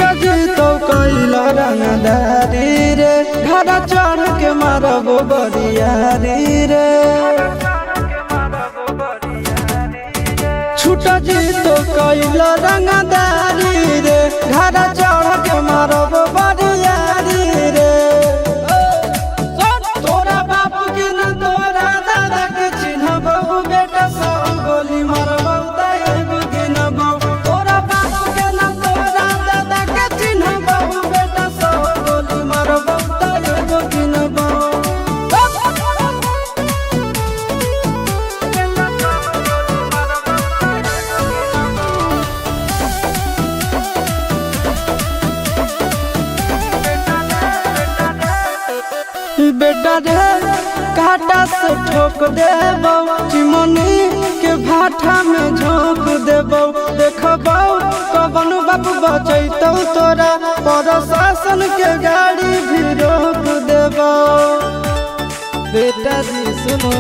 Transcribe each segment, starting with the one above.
छुटा जीतो कैला रंगदारी रे घर चढ़ के मारबो बरियारी रे छुटा जीतो कैला रंगदारी रे घर चढ़ के मारबो बरियारी रे तोरा बापू के न तोरा दादा के चिन्हबो बेटा सब गोली मारबो एगो गिनबो तोरा बापू के न तोरा दादा के चिन्हबो बेटा सब गोली मारबो एगो गिनबो बेटा रे काटा से ठोक देबो चिमनी के भाटा में झोंक देबो देखबो कवन बाप बचैतौ तोरा प्रशासन के गाड़ी भी रोक देबो बेटा जी सुनो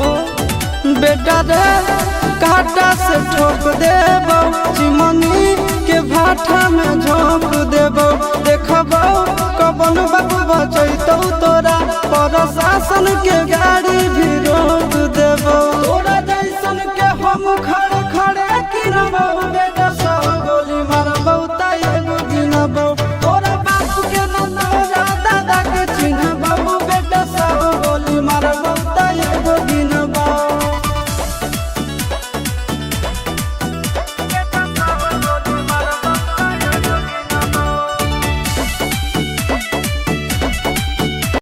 बेटा रे काटा से ठोक देबो चिमनी के भाटा में झोंक देबो देखबो कवन बाप बचैतौ तोरा प्रशासन के गाड़ी भी रोक देबो